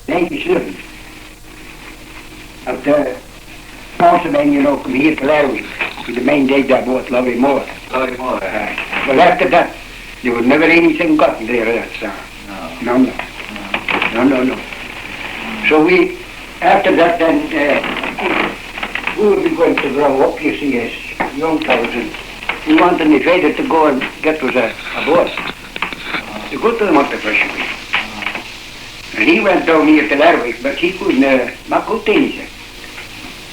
ladies living. Of the Mossbank, you know, from here to Lerwick. The main day that boat, Lovely Moor. Lovely Moor, Well, after that, there was never anything gotten there of that sort. No. So we, after that then, we would be going to grow up, you see, as young fellows, and we wanted my father to go and get us a boat. To go to the Montefresh. And he went down here to Lerwick, but he couldn't make out anything.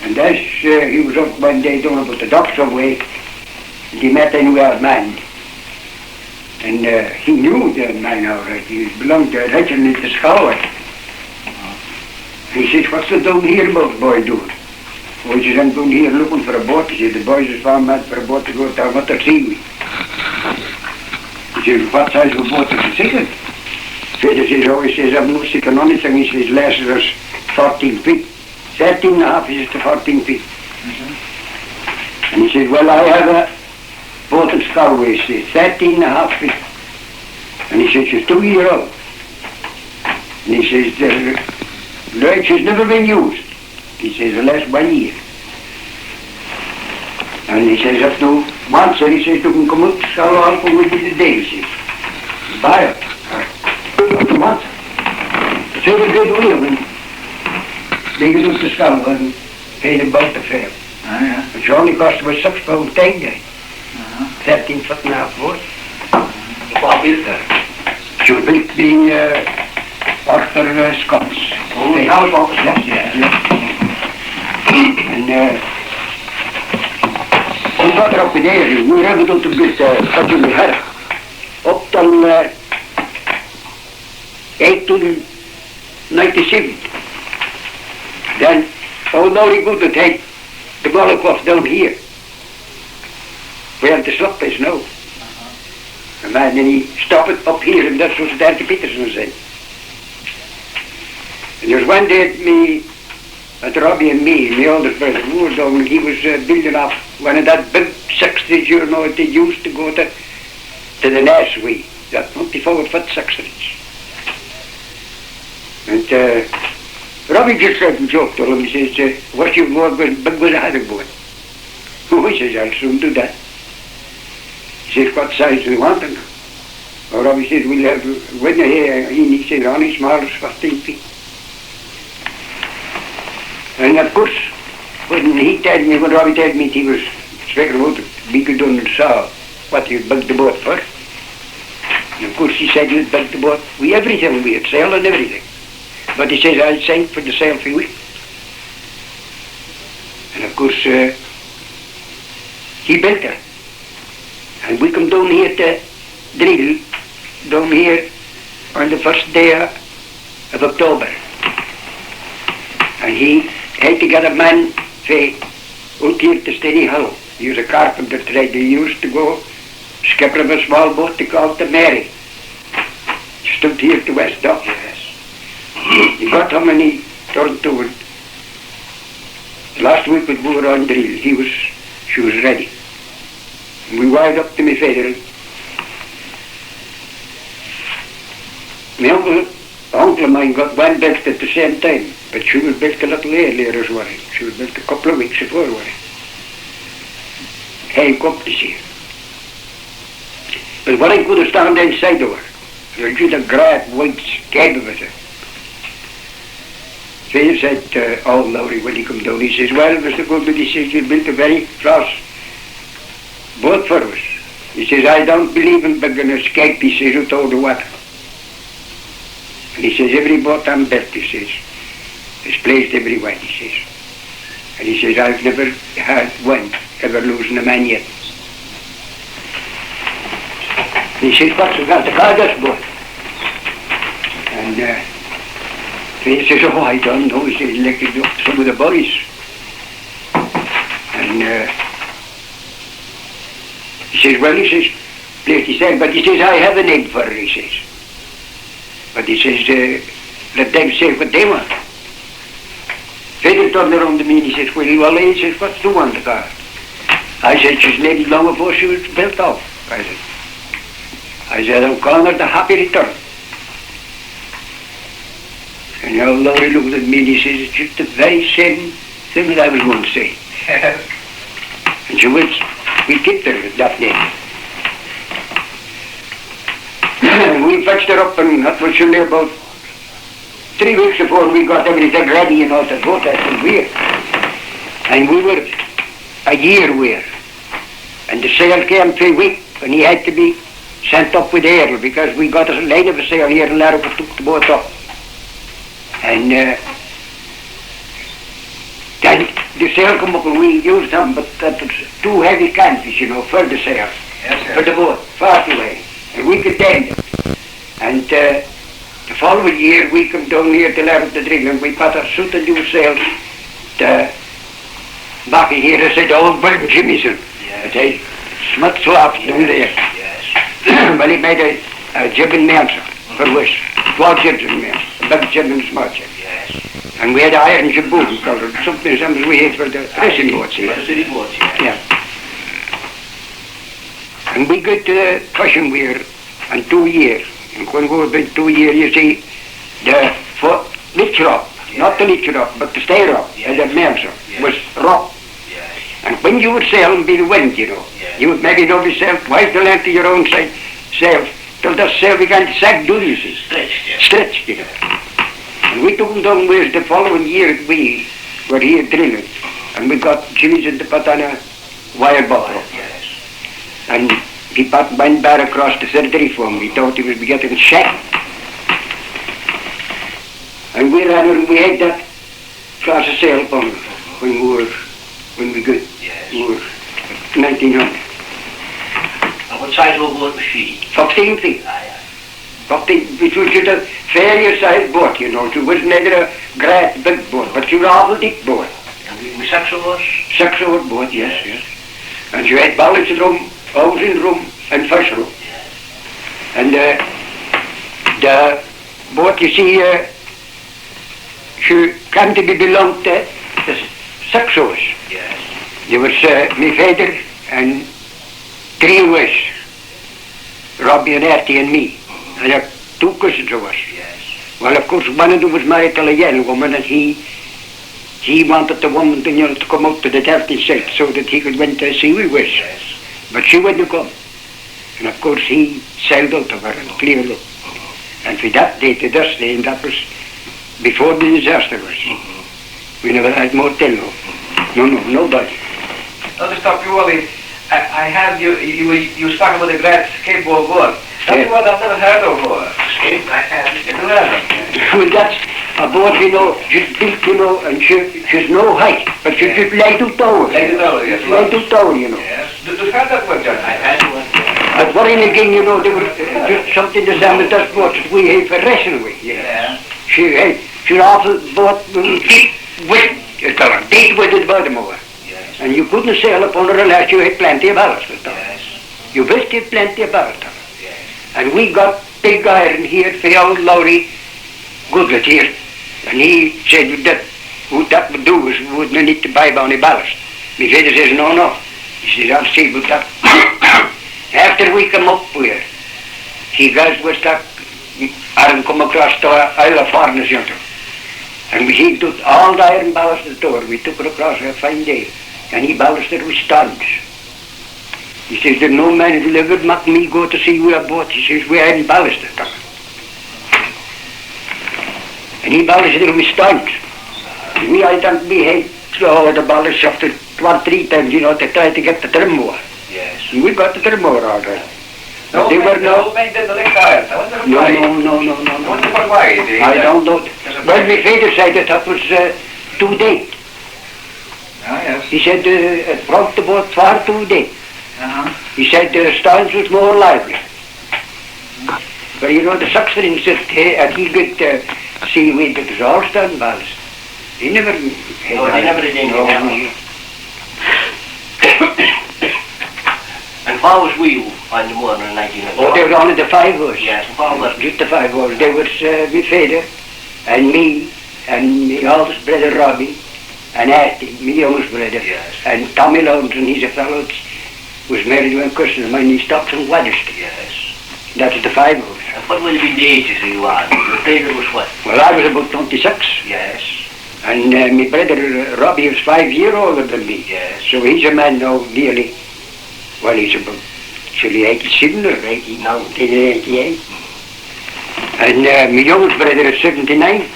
And as he was up one day down about the dock somewhere, and he met a new old man. And he knew the man all right. He belonged to a regiment in Skerries. He says, "What's the down here about, boy, doing?" Oh, he says, "I'm down here looking for a boat." He says, "The boys is found mad for a boat to go down what they're seeing me." He says, "What size of a boat is it seeking?" Father says, "Oh," he says, "I'm not seeking anything." He says, "Less than 14 feet. 13 and a half is to 14 feet. And he said, "Well, I have a boat in Skerries," he says, 13 and a half feet. And he says, "She's 2 years old." And he says, "The legs has never been used." He says, "The last 1 year." And he says, "Up to once," he says, "You can come out to Skerries with you today," he says. "Buy it." Up to once. So we did with him. They get out to Skerries and paid him boat the fare. Which only cost us £6 10 day. 13 foot and a half boat. What built that? She was built by Arthur Scots. Oh, the house of Scots, And we got her up in there. We were able to build a haddock up till 1897. Then, now he go to take the golf course down here, where the slip is now. And then he stopped it up here, and that's what Dante Peterson said. And there was one day at Robbie and me, my oldest brother, we were down, and he was building off one of that big 60s, you know, they used to go to the Ness way, that 24-foot 60s. And Robbie just said and joked to him, he says, "What you want was big was a haddock boat." Oh, he says, "I'll soon do that." He says, "What size do you want?" And Robbie says, "We'll have, when you're here," he says, "only small as 15 feet. And of course, when Robbie told me he was speaking about it, we could saw what you'd build the boat for. And of course he said you'd build the boat with everything, we had sail and everything. But he says, "I'll send for the sail for you." And of course, he built her. And we come down here to drill, down here on the first day of October. And he had to get a man for out here to Steady Hill. He was a carpenter trade. He used to go skipper of a small boat to call the Mary. Stood here to West Dock. He got him and he turned to it. Last week we were on drill. She was ready. And we wired up to my father. My uncle of mine got one built at the same time, but she was built a little earlier as well. She was built a couple of weeks before we came up this year. But when I could have stand inside of her, there was just a great white scab of it. So he said, "Oh, Lowry, when he come down," he says, "Well, Mr. Goodman," he says, "you built a very fast boat for us." He says, "I don't believe in big an escape," he says, "out of the water." And he says, "Every boat I'm built," he says, "is placed everywhere," he says. And he says, "I've never had one ever losing a man yet." And he says, "What's got to call this boat?" And he says, "Oh, I don't know." He says, "Like some of the boys." And he says, "Well," he says, "Please," he said, "but," he says, "I have a name for her," he says. But he says, "Let them say what they want." Father turned around to me and he says, "Well, he says, "What's the one to call?" I said, "She's named long before she was built off." I said, "I'm calling her the Happy Return." And now Laurie looked at me and he says, it's just the very same thing that I was going to say. And she was, we kicked her that day. And we fetched her up, and that was only about 3 weeks before we got everything ready, to go to Weir. And we were a year Weir. And the sail came for a week, and he had to be sent up with air because we got a line of a sail here and Larry took the boat up. And then the sail come up and we used them, but that was too heavy canvas, for the sail, for the boat, far away. And we could bend it. And the following year we come down here to Larry the drill and we put our suit and new sails back here, I said, old Burn Jimmyson. Yes. They smut slaps down there. Yes. Well, he made a jib and mansa for us. 12 jibs and mansa. A big jib and a small jib. Yes. And we had iron jibboom colored, something we had for the racing boats here. City boats, Yeah. And we got to Cushion Weir in 2 years. And when we were been 2 years, you see, the leech rock, not the leech rock, but the stay rock, and the mansa was rock. And when you would sail and be the wind, you would maybe know yourself twice the length of your own sail, till the sail began to sag, do you see? Stretched, And we took them down with the following year we were here drilling, and we got Jimmy's in the put on a wire buckle. And he put one bar across the third reef for him. We thought he would be getting shacked. And we ran and we had that class of sail upon when we got. We were 1900. And what size of a boat was she? 15 feet. 15, which was just a fairly sized boat, It wasn't a great big boat, but she was an awful deep boat. And we 6 oars? 6 oar boat, yes. And she had ballast room, housing room, and first room. Yes. And the boat, you see, she came to be belonged to the 6 oars. Yes. There was my father and 3 of us, Robbie and Artie and me, and there 2 cousins of us. Yes. Well, of course, one of them was married to a young woman, and he wanted the woman to come out to the Delting side so that he could win to sea with us. Yes. But she wouldn't come. And of course, he sailed out of her and cleared up. And from that day to this day, and that was before the disaster was. We never had motel, nobody. Not to stop you, Willie. I had you spoke about the great skateboard boat. That's the one I've never heard of before. Skate, I have never heard of. Well, that's a boat, she's big, and she's no height, but she's just light to tower. Light to tower, yes. Light to tower, Yes. Did you have that one, John? I had one. But what in again, they were just something the same as that boat that we had for wrestling with. Yeah. She's awful boat, deep with the bottom of her. Yes. And you couldn't sail upon her unless you had plenty of ballast. Yes. You best had plenty of ballast. Yes. And we got big iron here for old Laurie Goodlet here. And he said that what that would do was we wouldn't need to buy any ballast. My father says, no. He says, I'll see about that. After we come up here, he goes with that iron come across the Isle of Farnes, And he took all the iron ballast at the door. We took it across a fine day. And he ballasted with stones. He says, there's no man who'll ever make me go to sea with a boat. He says, we hadn't ballasted them. And he ballasted it with stones. I think we had the ballast after 2 or 3 times, to try to get the trim over. Yes. And we got the trim over all right. No, they were no. No, didn't like iron. I wonder why. No. I wonder why. I don't know. Well, my father said that was too deep. Ah, yes. He said it brought the boat far too deep. He said the stones was more lively. But the Saxons that he got seaweed, it was all stone ballast. He never had they never did anything. And what was we on the morning in 1900? Oh, they were only the 5 of us. Yes, what was just the 5 of us. There was my father and me and my oldest brother Robbie and Artie, my youngest brother. Yes. And Tommy Lowndes, and he's a fellow that was married to a cousin of mine. He stopped in Waddesty. Yes. That's the 5 house. What would have been the ages you are? Your brother was what? Well, I was about 26. Yes. And my brother Robbie was 5 years older than me. Yes. So he's a man now nearly, well, he's about, actually 87 or 80 now, 88. And my youngest brother is 79.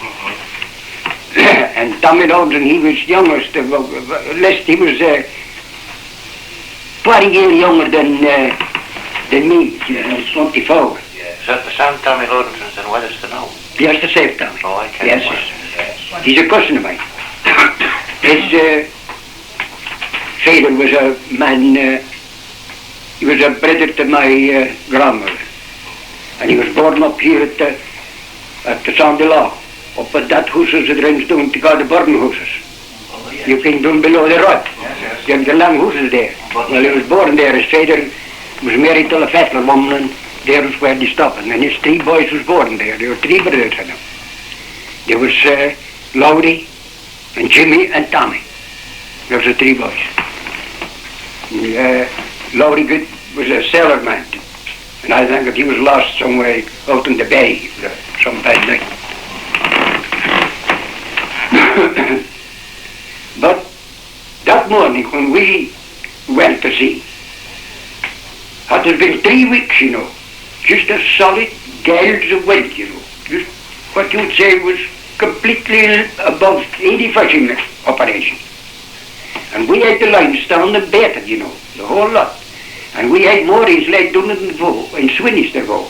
And Tommy Lawson, he was youngest, he was 20 years younger than me. He was 24. Is that the same Tommy Lawrence and what is the now? Yes, the same Tommy. Oh, I can't Yes. Yes. He's a cousin of mine. His father was a man, he was a brother to my grandmother. And he was born up here at the Sandy Law, up at that houses that runs down to the burden houses. Oh, yes. You came down below the road. Yes. You have the long houses there. Well, he was born there. His father was married to a Fettler woman, and there was where they stopped. And his 3 boys was born there. There were 3 brothers in them. There was Lowry and Jimmy and Tommy. Those were 3 boys. Lowry was a sailor man. And I think that he was lost somewhere out in the bay some bad night. But that morning when we went to sea, it had been 3 weeks, you know, just a solid gales of wind, you know, just what you would say was completely above any fishing operation. And we had the lines down and baited, you know, the whole lot. And we had moorings laid down in the bow, in Swinnies to go.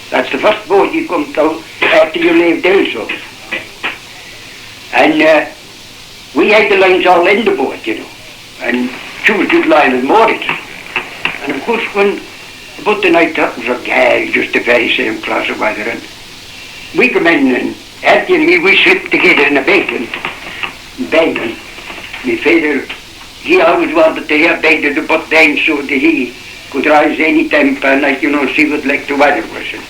That's the first boat you come to after you leave Delting. And we had the lines all in the boat, you know, and choose good line and moorings. And of course when about the night that was a gale, just the very same class of weather, and we come in and Eddie and me, we slipped together in a bed and my father, he always wanted to have bed to put down so that he could rise any time per night, you know, see what like the weather was. And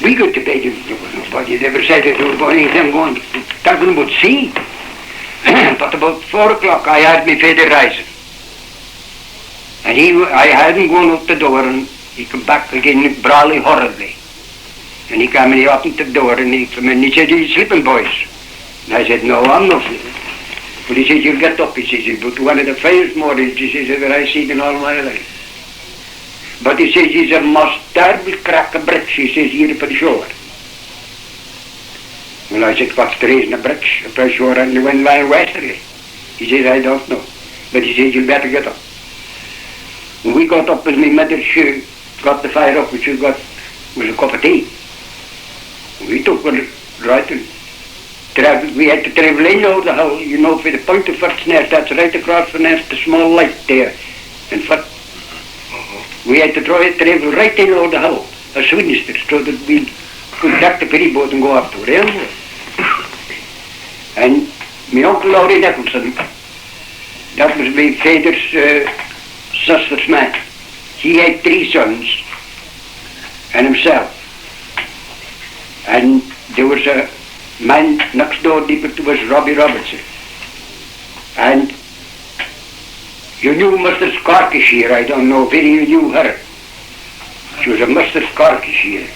we got to bed and there was nobody that ever said that there was anything going, talking about sea. But about 4 o'clock I heard my father rising. And I had him going out the door and he come back again brawling horribly. And he came and he opened the door and he came in and he said, "Are you sleeping, boys?" And I said, "No, I'm not sleeping." But he said, "You'll get up," he says, "but one of the finest mornings," he says, "ever I seen in all my life." But he says, "He's a most terrible crack of bricks," he says, "here upon the shore." Well, I said, "What's the reason of bricks upon the shore and the wind lying westerly?" He says, "I don't know." But he says, "You'll better get up." When we got up, as my mother, she got the fire up, which she got was a cup of tea. We took one right and we had to travel in over the hill, you know, for the point of Firth's nest, that's right across the nest, the small light there in Firth. We had to travel right in over the hill, a Swinnister, so that we could take the ferry boat and go up to Whalsay. And my uncle Willie Nicolson, that was my father's sister's man. He had 3 sons and himself. And there was a man next door, it was Robbie Robertson. And you knew Mr. Skarkish here, I don't know if any of you knew her. She was a Mr. Skarkish here.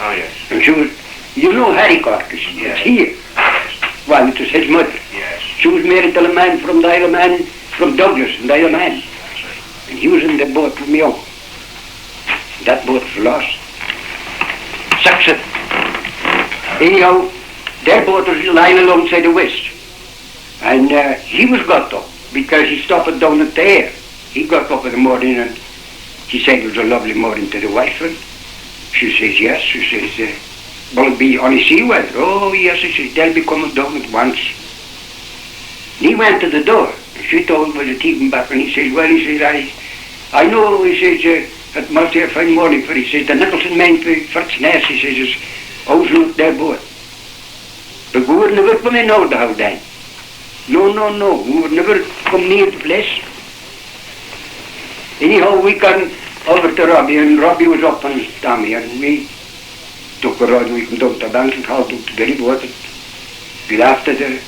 Oh, yes. And she was, you know Harry Karkish, yes. It's here. Yes. Well, it was his mother. Yes. She was married to a man from the Isle of Man, from Douglas in the Isle of Man. And he was in the boat with me uncle. That boat was lost. 6 of them. Anyhow, their boat was lying alongside the west. And he was got up because he stopped down at the air. He got up in the morning and he said it was a lovely morning to the wife. And she says, yes. She says, will it be on a sea weather? Oh, yes. She says, they'll be coming down at once. And he went to the door. And she told him was it even back. And he says, well, he says, I know, he says, it must be a fine morning for, he says, the Nicholson men for Firth's nest, he says, is out their boat. But we would never come in out the house then. No. We would never come near the place. Anyhow, we came over to Robbie, and Robbie was up on his Tommy, and we took a rod, and we came down to the bank and called up the ferry boat, and we after the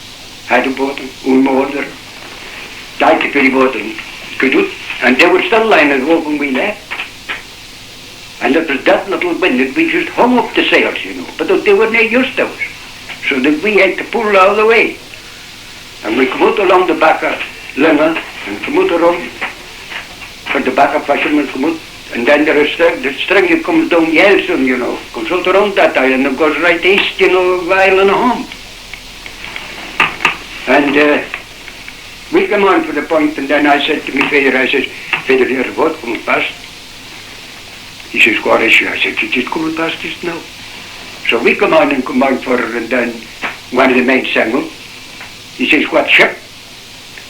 haddock boat, and moored her, died the ferry boat, and could do And they were still lying at home when we left. And it was that little wind that we just hung up the sails, but they were not used to us. So that we had to pull all the way. And we come out along the back of Lunning and come out around for the back of fishermen come out. And then there is the string that comes down Yelson, comes out around that island and goes right east, a mile and a half. And we come on for the point, and then I said to my father, Father, there's a boat coming past. He says, what is she? I said, she's just coming past us now. So we come on for her, and then one of the men sang up. He says, what ship?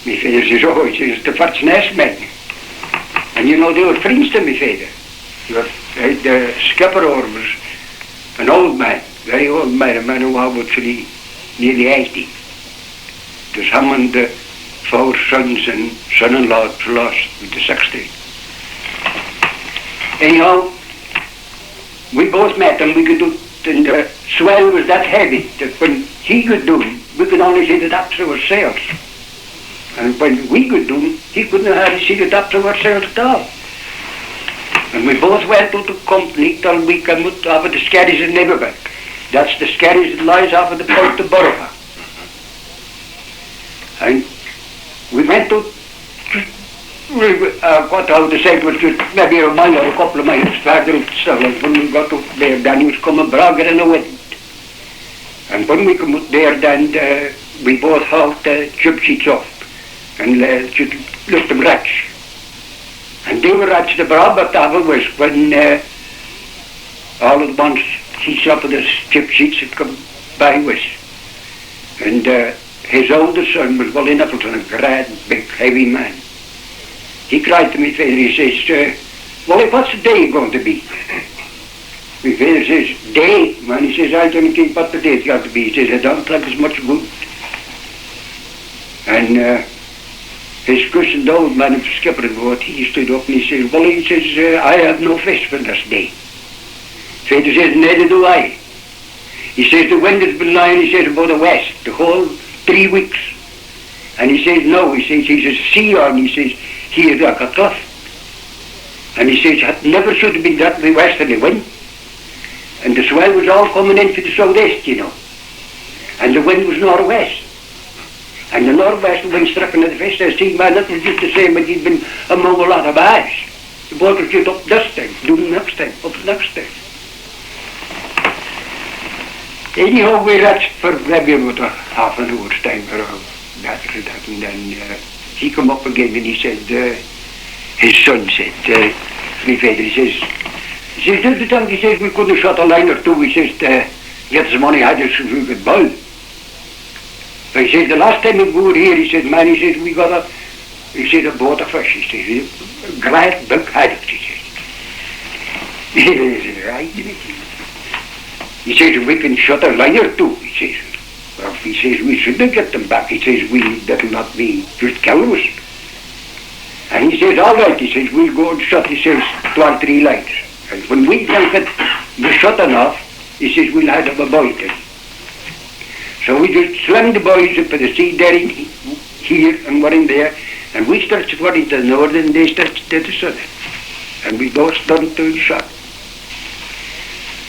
My father says, oh, he says, the Firth's Nest men. And they were friends to my father. The skipper was an old man, very old man, a man who was actually nearly 80. There's him and the 4 sons and son-in-law lost with the 60. Anyhow, we both met and we could do, and the swell was that heavy that when he could do it, we could only see the tops of our sails. And when we could do it, he couldn't hardly see the tops of our sails at all. And we both went out to company till we came out off of the Skerries and Lunning. That's the Skerries that lies off of the point of Burravpoe. And we went out, what I would say was just maybe a mile or a couple of miles further out still. And when we got up there, then he was coming bragging in the wind. And when we come out there, then we both hauled the jib sheets off and just let them ratch. And they were ratched the Burravpoe was when all at once he saw the jib sheets had come by us. And his oldest son was Willie Nicolson, a great, big, heavy man. He cried to me, father, he says, Willie, what's the day going to be? My father says, day? Man, he says, I don't think what the day's got to be. He says, I don't think it's much good. And his cousin, the old man, the skipper of the boat, he stood up and he says, Willie, he says, I have no fish for this day. Father says, neither do I. He says, the wind has been lying, he says, about the west, the whole 3 weeks. And he says, no, he says, sea on, he says, here like a cloth. And he says, it never should have been that way west of the wind. And the swell was all coming in for the southeast, And the wind was northwest. And the northwest wind struck into the face. I see, man, that was just the same as he'd been among a lot of eyes. The boat was just up this time, doing the next time, up the next time. Anyhow, we ratched for maybe about a half an hour's time around that or that, and then he come up again and he said, his son said, my father, he says, the time he says we couldn't have shot a line or two, he says, get some money, I just we could buy. But he says, the last time we were here, he said, man, he says, we got a boat of fish, he says, a great big haddock, he says. He says, right, he says, we can shot a line or two, he says. Well, he says, we shouldn't get them back, he says, that'll not be just kill us. And he says, all right, he says, we'll go and shot, he says, 2 or 3 lines. And when we think it was shot enough, he says, we'll have a boy then. So we just slammed the boys up for the sea there in here and one in there, and we stretched one into the north and they stretched to the south. And we both stood to the shot.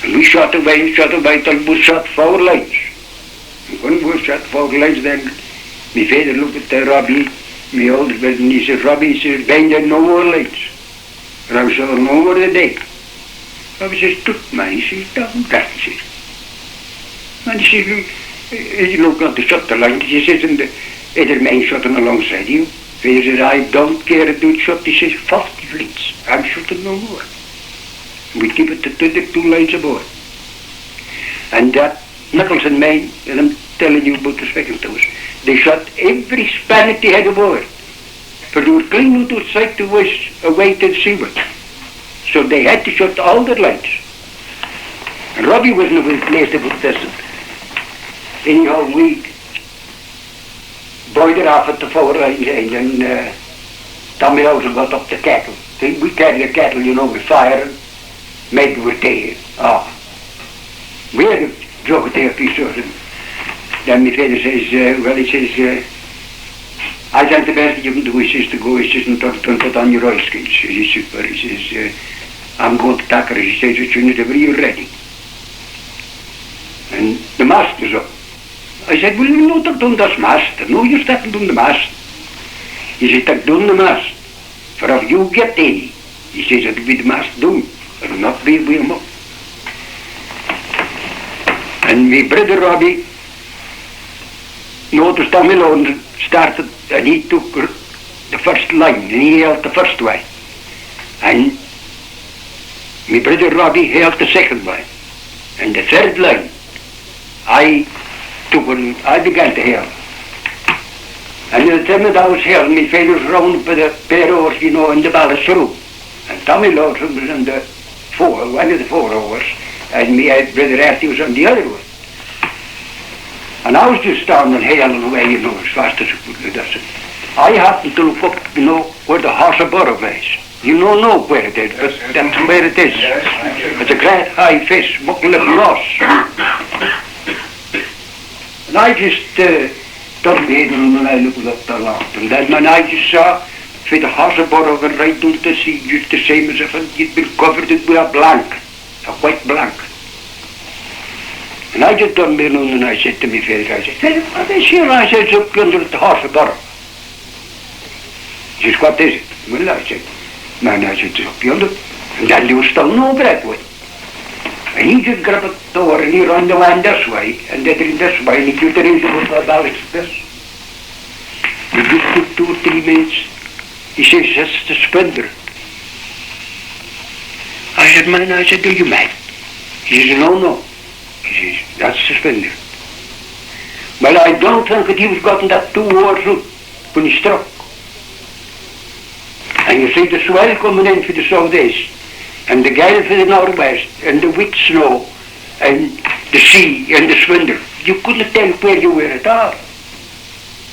And we shot away till we shot 4 lines. And when we shot 4 lines, then my father looked at Robbie, my oldest brother, and he said, Robbie, he says, bang there no more lines. And I was saying, no more today. Robbie says, took man, he says, down that, he says. And he says, he looked at the shot the line, he says, and the other man shooting alongside you. He says, I don't care if you shot, he says, 40 fleets, I'm shooting no more. We keep it to the 2 lines aboard. And that Nicolson man, and I'm telling you about the speaking to us, they shot every span that they had aboard. For they were clean out outside to us away to the seaward. So they had to shut all their lines. And Robbie wasn't placed about this. Anyhow, we boiled it off at the 4 lines and Tommy Houser got up the kettle. We carry a kettle, with fire and maybe with tea. We had a jug of tea a piece of it. Then my father says, well, he says, I said the best you can do is to go, and put on your oilskins. He says, I'm going to tack her. He says, as soon as ever you're ready. And the mast is up. I said, well, you know to doen das mast. No, you start to doen the mast. He said, to doen the mast. For if you get any, he says, it'll be the mast doen. It'll not be with him up. And my brother Robbie noticed that Malone started, and he took the first line, and he held the first one. And my brother Robbie held the second one. And the third line, I began to hail. And at the time that I was hailing, my father was round by the pair oars, you know, in the ballast through. And Tommy Lawson was on the one of the 4 oars, and my brother Artie was on the other one. And I was just standing hailing away, you know, as fast as I could. I happened to look up, you know, where the horse of Burravpoe is. You don't know where it is. That's where it is. It's a great high fish, muckle little loss. And I just turned my head and I looked up the loft. And then when I just saw for the horse of Burravpoe right down the sea, just the same as if you'd been covered with a blanket, a white blanket. And I just turned my head and I said to my father, I said, "Hey, what is here?" I said, "It's up under the horse of Burravpoe." He says, "What is it?" Well, I said, "Man," I said, "it's up yonder." And then there was still no Breadway. And he just grabbed the door and he ran the one this way, and the other this way, and he just raised it with a ballast this. He just took 2 or 3 minutes. He says, "That's the spindle." I said, "Man," I said, "do you mad?" He says, "No. He says, "That's the spindle." Well, I don't think that he was gotten that 2 hours up when he struck. And you see the swell coming in for the southeast, and the gale for the northwest, and the wet snow, and the sea, and the swindle. You couldn't tell where you were at all.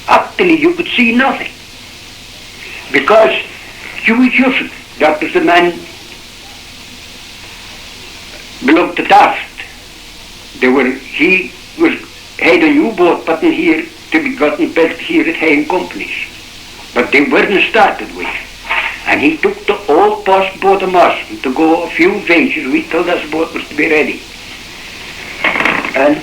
Actually, you could see nothing. Because that was the man belonged to Toft. He had a new boat putting here to be gotten built here at Hayne Companies. But they weren't started with. And he took the old post boat of Mossbank to go a few ventures. We told this boat was to be ready. And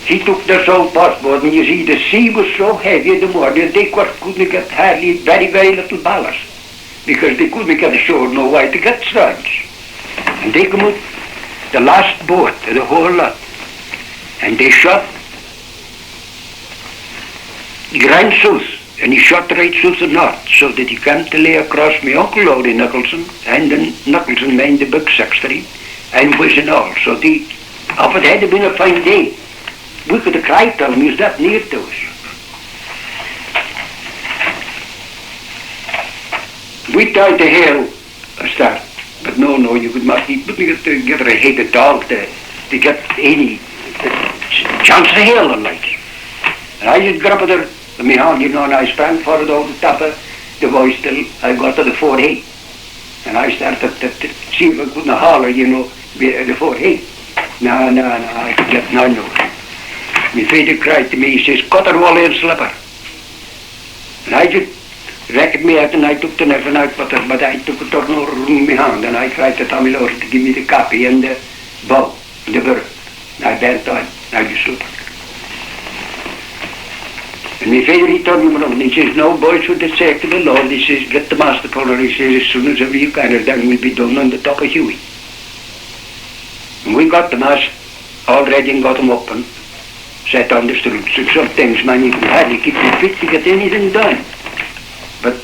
he took this old post boat, and you see the sea was so heavy in the morning they couldn't get hardly very, very little ballast, because they couldn't get ashore no way to get strange. And they come out the last boat of the whole lot, and they shot grand south. And he shot right south and north, so that he came to lay across my uncle Willie Nicolson, and then Nicolson made the big 6-3, and was and all. So if it had been a fine day, we could have cried to him, he was that near to us. We tried to hail a start, but no, you could not, you couldn't get a head of dog to get any chance of hailing like. And I just grabbed her in my hand, you know, and I sprang for it over the top of the voice till I got to the 4-8. And I started to see if I couldn't holler, you know, the 4-8. No, I could get none of it. My father cried to me, he says, "Cut her Whalsay and slip her." And I just racked me out and I took the knife and I put her, but I took it over in my hand and I cried to Tommy Lawson to give me the copy and the bow, the bird. And I bent on, I just slipped her. And my father, he turned him around, he says, "No, boys, with the sake of the Lord," he says, "get the master puller," he says, "as soon as ever you can, or then we'll be done on the top of Huey." And we got the mast all ready and got him up and sat on the streets. And sometimes, man, you can hardly keep your feet to get anything done. But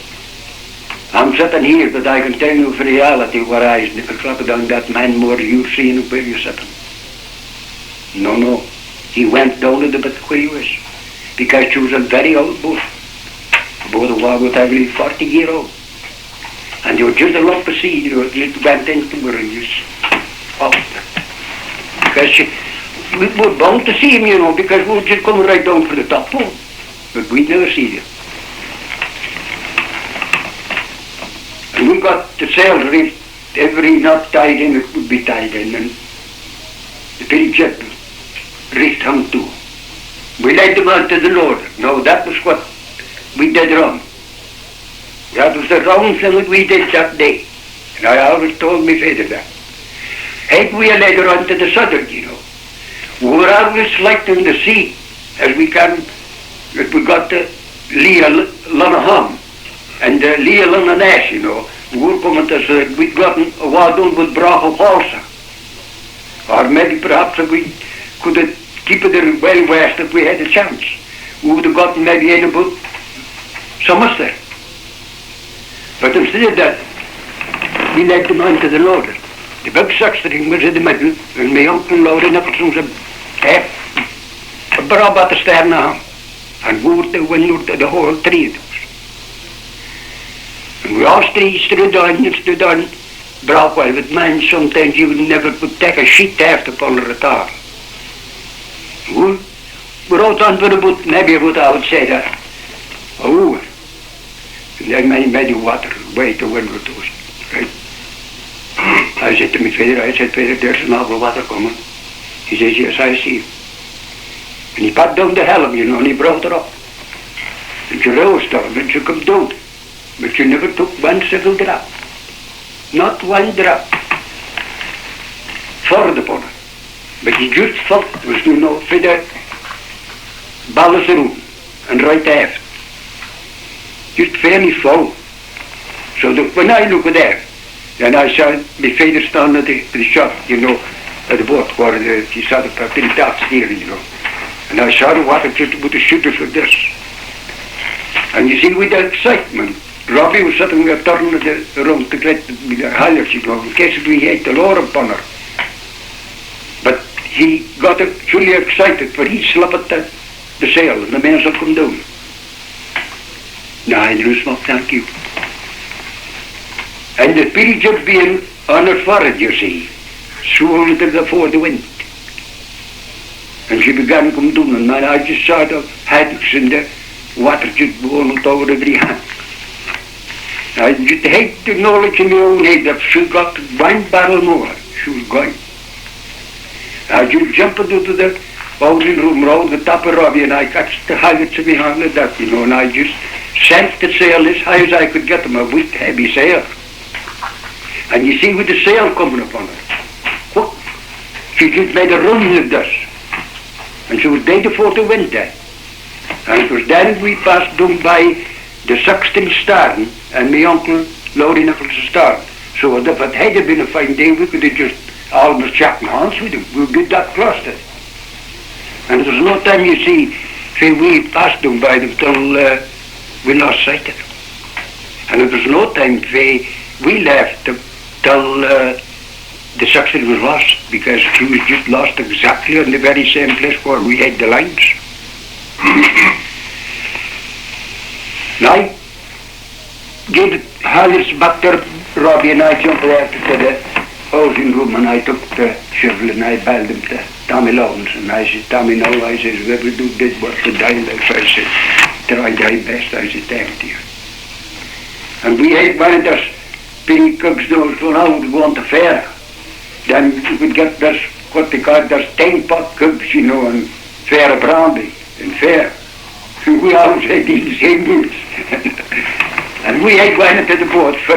I'm sitting here, but I can tell you for reality what I never clapped down that man more you're seeing where you're sitting. No, he went down to the bit where he was. Because she was a very old boat. The boat was every 40-year-old. And they were just a lump of sea, they just went into her and just out. Because we were bound to see him, you know, because we were just coming right down for the top pole. But we'd never see them. And we got the sail reefed, every knot tied in, it would be tied in, and the big jet reefed hung too. We laid them on to the loader. Now that was what we did wrong. That was the wrong thing that we did that day. And I always told my father that. Had we later on to the southern, you know, we were always selecting the sea as we can, if we got the Lia Lunaham and the Lia Lunanesh, you know, we were coming to say that we'd gotten a while done with Burravpoe Whalsay. Or maybe perhaps if we could have kept it well west if we had a chance. We would have gotten maybe in about Somerset. But instead of that, we led them on to the northern. The big sexton was in the middle, and my uncle Willie Nicolson was a Burravpoe to stern now, and we were the window to the whole three of us. And we all three stood on Burravpoe with man. Sometimes you never could take a sheet after upon her at all. We were out on for about, maybe about, I would say that, a hour. And then made the water way to windward to us. Right? I said to my father, Father, there's an awful water coming. He says, yes, I see. And he pat down the helm, you know, and he brought her up. And she rose down, and she come down. But she never took one single drop. Not one drop. Forward upon her. But he just felt it was, you know, for the ballast room and right aft. Just fairly full. So that when I look at there, and I saw my father stand at the shop, you know, at the boat where he saw the pretty dark steering, you know. And I saw the water just with the shooters like this. And you see, with the excitement, Robbie was sitting there turning around to get the halyards, you know, in case we had the lure upon her. But he got truly excited, for he slapped the sail, and the men will come down. Now, I lose my thank you. And the period of being on her forehead, you see, swung to the fore the wind. And she began to come down, and I just saw the haddocks and the water just going over every hand. I just had the knowledge in my own head that she got one barrel more, she was going. I just jumped into the bowling room round the top of Robbie, and I catched the halyards behind the deck, you know, and I just sent the sail as high as I could get them, a big heavy sail. And you see with the sail coming upon her, whoop, she just made a run like this. And she was dead before the wind died. And it was then we passed down by the sexton starn and my uncle Willie Nicolson starn. So if it had been a fine day, we could have just almost shaken hands with him. We would get that close to it. And there was no time, you see, say we passed down by them till we lost sight of them. And there was no time, we left till the sexton was lost, because she was just lost exactly on the very same place where we had the lines. And I gave the halyards back there, Robbie, and I jumped after to the housing room, and I took the shovel and I bailed him to Tommy Lawrence, and I said, Tommy, now, I said, whoever do this work to die life, I said, try die best, I said, thank you. And we had one of those penny cooks, those who now would go on to fair. Then you could get this, what they call those 10-pot cooks, you know, and fair of Brandy, and fair. We always had these same meals. And we had one into the boat for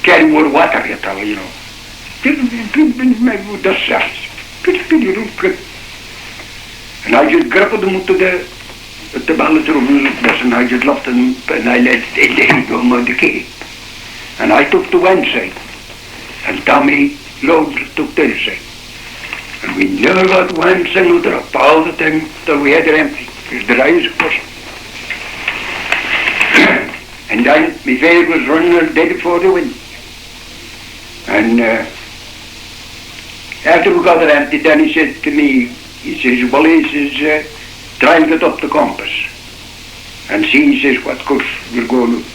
carry more water, you tell, you know. And I just grabbed them to the ballast room like this, and I just left them, and I let them go on the quay. And I took the one side, and Tommy Load took the other side. And we never got one single drop all the time till we had it empty. It was dry as a post. And then my father was running the day before the wind. And after we got it empty, then he said to me, he says, well, he says, try and get up the compass. And see, he says, what course we're going to.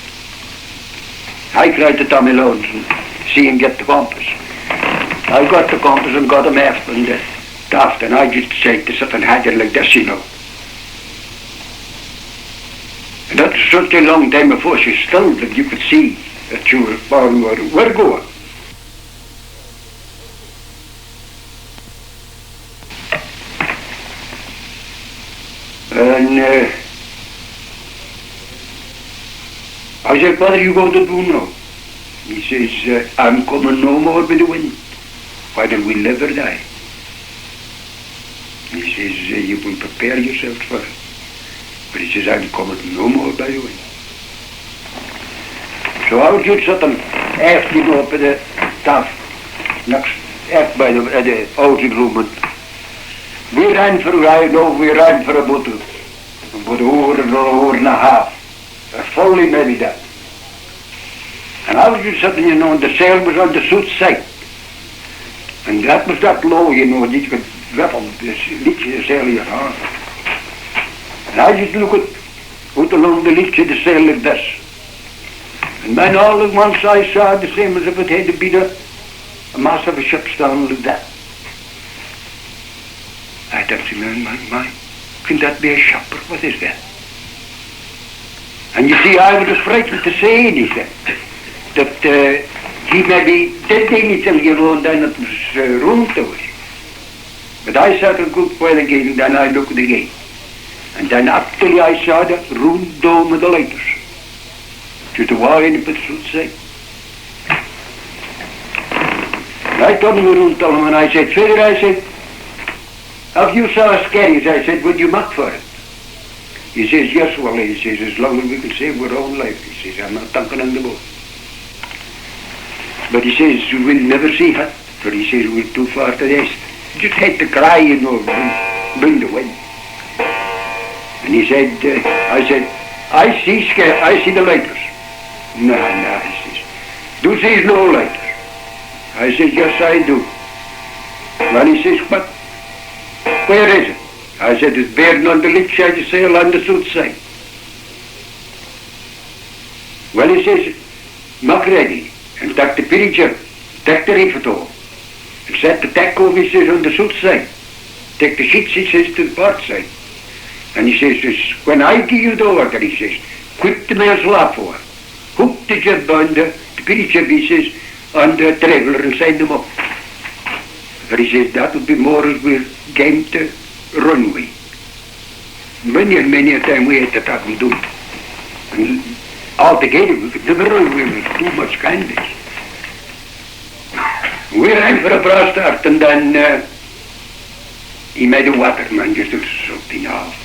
I cried to Tommy Lowndes and see him get the compass. I got the compass and got him aft and Toft, and I just said to sit and had it like this, you know. And that was such a long time before she still that you could see that you were born where going. And I said, what are you going to do now? He says, I'm coming no more with the wind. Whether we live or die. He says, you can prepare yourself for it. But he says, I'm coming no more by the wind. So I was just sitting after up at the Toft, next after by the outing room. And we ran for about an hour and a half. Fully maybe that. And I was just sitting, and the sail was on the south side. And that was that low, that you could rattle the sail in your hand. And I just look out along the leech of the sail like this. And then all at once I saw the same as if it had been a mass of a ship standing like that. I thought to my, can that be a ship or what is that? And you see, I was frightened to say anything. That he maybe did anything, and then it was wrong to us. But I sat a good while again, and then I looked again. And then actually I saw the round dome of the lighters. To the wine up at the side. And I turned around to him and I said, Father, I said, have you saw Skerries? I said, would you muck for it? He says, yes, Willie. He says, as long as we can save our own life. He says, I'm not dunking on the boat. But he says, we'll never see her. For he says, we're too far to the east. Just had to cry, bring the wind. And he said, I said, I see the lighters. No, he says, do see no lighters? I said, yes, I do. Well, he says, what? Where is it? I said, it's bearing on the leech side of sail on the south side. Well, he says, make ready, and take the picture, take the reefatoe, and set the tack over, he says, on the south side. Take the sheets, he says, to the port side. And he says, when I give you the order, he says, quit the mare's lap for her. Hook the jib on the pity jib, he says, on the traveller and send them up. But he says, that would be more as we're game to runway. Many a time we had to talk and do it. And altogether we could never run, we were too much canvas. We ran for a brass start, and then he made a waterman just to something off.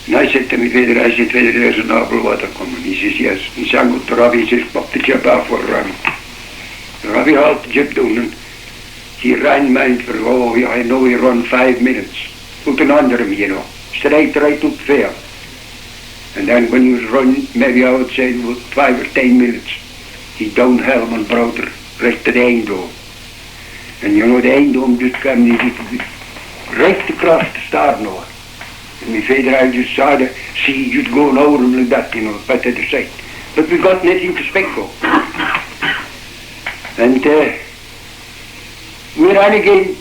And I said to my father, there's an awful water coming. He says, yes. And sang out to Robbie, he says, pop the jib off for Robbie. Robbie hauled the jib down, and he ran mine for, I know he run 5 minutes. Out and under him, straight right up fair. And then when he was running, maybe I would say about 5 or 10 minutes, he down helm and brought her right to the end dome. And the end dome just came right across the stern over. And my father, I just saw the sea just going over him like that, by the other side. But we got nothing to speak of. And we ran again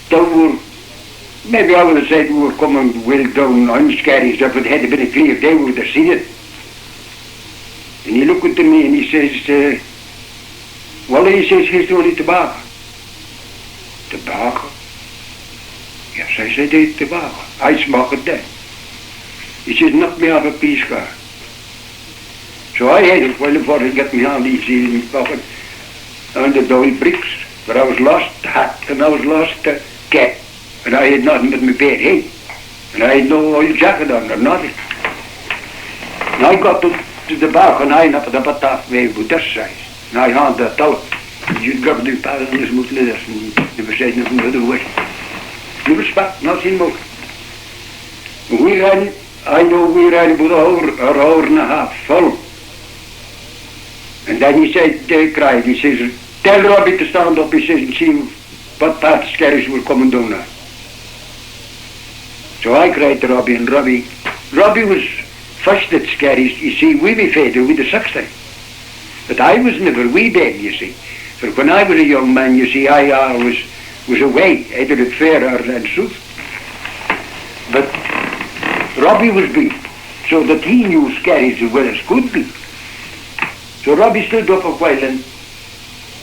down, maybe I would have said we were coming well down on Skerries. If it had been a clear day, we would have seen it. And he looked at me and he says, well, he says, here's the only tobacco. Tobacco? Yes, I said, it's tobacco. I smoke it then. He says, knock me off a piece car. So I had it well before he got me hand easy in my pocket on the double bricks. But I was lost the hat and I was lost the cap. And I had nothing but my bare head. And I had no oil jacket on or nothing. And I got to the back and I napped up a top wave with this size. And I had the towel. You'd grab the paddle and just moved this and never said nothing the other way. Never spat, nothing more. We ran, I know we ran about an hour and a half full. And then he said, cried, he says, tell Robbie to stand up, he says, and see what part of Skerries were coming down now. So I cried to Robbie, and Robbie was first at Skerries. You see, we be father with the 16. But I was never wee babe, you see. For when I was a young man, you see, I always was away, either at fair or at south. But Robbie was big, so that he knew Skerries as well as could be. So Robbie stood up a while, and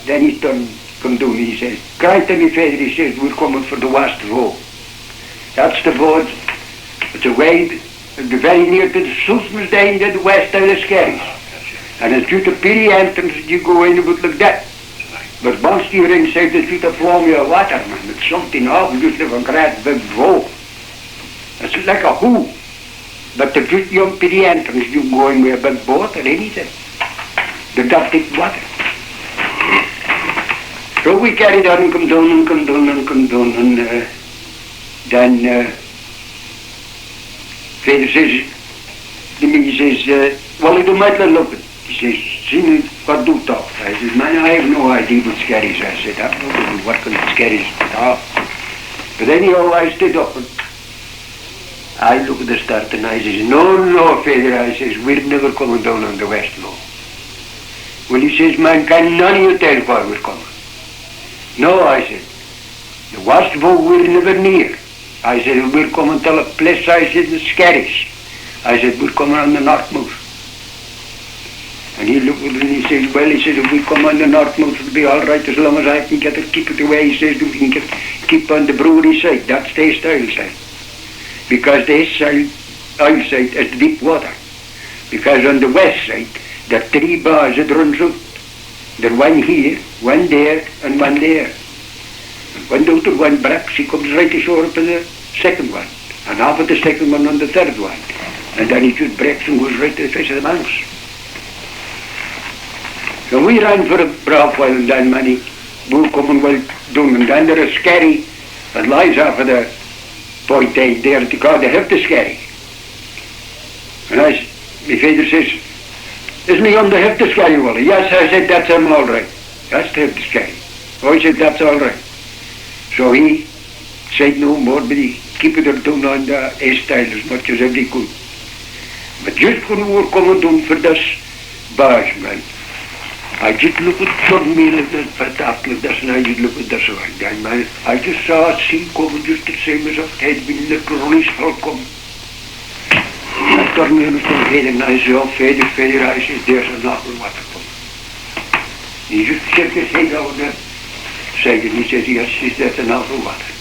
then he come down, he says, cried to me father, he says, we're coming for the Whalsay. That's the board, it's away, very near to the southernmost end of the west of the Skerries. And it's just a pity entrance you go in with like that. But once you're inside, it's just a flow of water, man. It's something awful, just like a great big row. It's like a hoo. But the just young pity entrance, you go in with a big boat or anything. The dirty water. So we carried on and come down and come down and come down, and then Father says to me, he says, Wally, you might look at. He says, see what do talk? I said, man, I have no idea what Skerries. I said, I don't know what kind of Skerries talk. But anyhow, I stood up and I look at the start and I says, no, Father, I says, we're never coming down on the west, no. Well, he says, man, can none of you tell where we're coming? No, I said, the Whalsay we're never near. I said, we're coming to a place, I said, the Skerries. I said, we're coming on the north-most. And he looked at it and he says, well, he says, if we come on the north-most, it'll be all right as long as I can get it, keep it away. He says, we can keep on the brewery side, that's the style side. Because the east side, oil side, is deep water. Because on the west side, there are 3 bars that runs out. There one here, one there, and one there. And when out of one breaks, he comes right ashore up to the second one. And off at the second one on the third one. And then he just breaks and goes right to the face of the banks. So we ran for a Burravpoe and then Many. We were coming well down, and then there is a Skerry that lies off of the point there to call the Skerry. And my father says, isn't he on the Skerry, Wally? Yes, I said, that's him all right. That's the Skerry. Oh, I said, that's all right. So he said no more, but he kept it down on the A-style as much as he could. But just when we were coming down for this barge, man, I just looked at me like this, but after this, and I just looked at this one. Then, man, I just saw a sea coming just the same as if it had been literally still coming. I turned me and Father, and I said, oh, Father, I said, there's an awful water coming. He just shook his head over the side, and he says, yes, that's an awful water.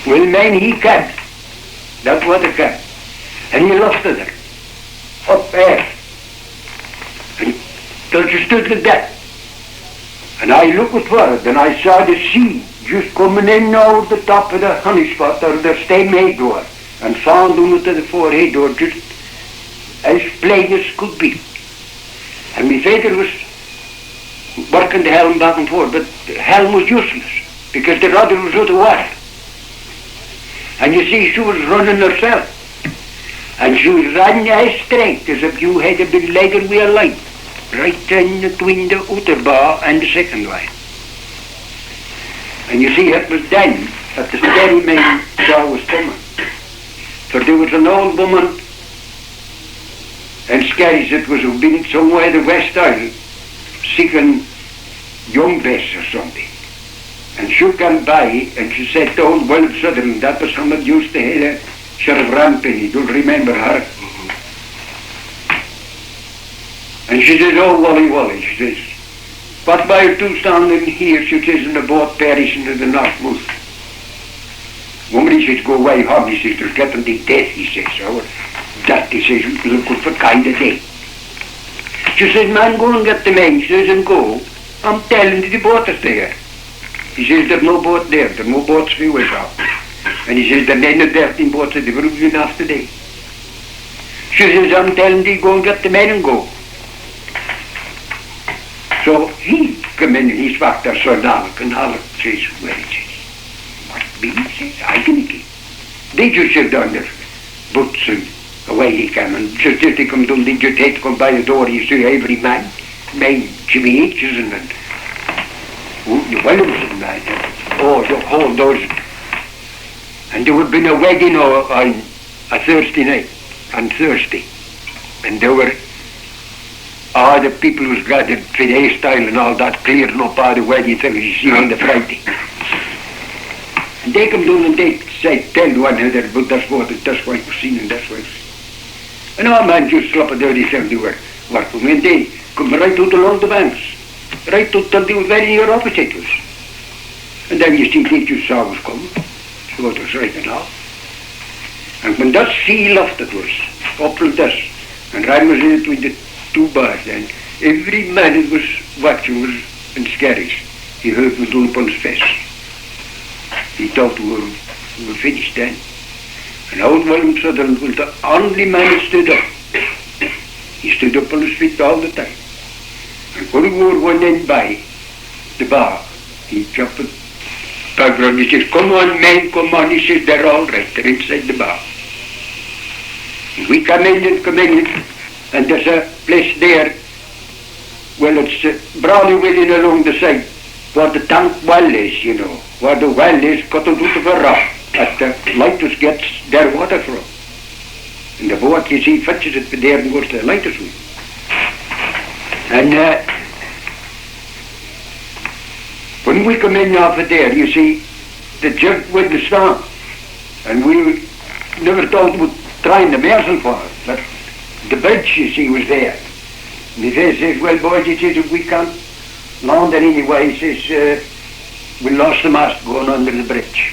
Well, man, he came. That water came. And he lifted it up there. And till she stood like that. And I looked at it, and I saw the sea just coming in over the top of the honey spot, or the stem head door, and found down to the forehead door, just as plain as could be. And my father was working the helm back and forth, but the helm was useless, because the rudder was out of water. And you see, she was running herself. And she was running as straight as if you had been legging with a line, right in between the outer bar and the second line. And you see, it was then that the Skerry men saw was coming. For there was an old woman in Skerries that was been somewhere the West Isle, seeking young beasts or something. And she came by and she said to old Will Sutherland, that was someone used to have Sheriff Rampany, you'll remember her. And she says, oh, Wally, she says, what by you two standing here, she says, in the boat perishing to the north-most. Woman, he says, go away home, he says, they're getting to death, he says, or that, he says, look for kind of day. She says, man, go and get the men, she says, and go. I'm telling you, the boat is there. He says, there's no boat there's no boats for you out. And he says, the men are dirty boats, they were going after day. She says, I'm telling you, go and get the men and go. So he come in and he spoke to Sir Alec, and Alec says, well, he says, what be? He says, I can keep. They just sit down their boots and away he came, and just as they come down, they just had to come by the door, you see every man, Jimmy Hitches and the Williamson man, oh, the whole dozen. And there would have been a wedding on a Thursday night, on Thursday, and there were all the people was gathered for the hairstyle and all that, clearing up all the wedding things you see on the Friday. And they come down and they say, tell one another about that's what was seen and that's what was seen. And our man just slap a dirty sound they were working, and they come right out along the banks, right out till they were very near opposite us. And then you see they just saw us come, so it was right enough. And when that sea left it was, up like this, and ran was in between the two bars then, every man who was watching was in Skerries. He heard me doing upon his face. He thought we were finished then. And old William Sutherland was the only man who stood up. He stood up on his feet all the time. And when we were one end by the bar, he jumped back around. He says, "Come on, men, come on." He says, "They're all right. They're inside the bar." And we come in, and there's a place there. Well, it's Brownie Willing along the side, where the tank well is, you know, where the well is cut out of a rock that the lighters gets their water from. And the boat, you see, fetches it there and goes to the lighters with. And when we come in off of there, you see, the jug wouldn't stand. And we never thought we'd try the mersal for it. But the bridge, you see, was there. And he says, "Well, boys," he says, "if we can't land it anyway," he says, "we lost the mast going under the bridge."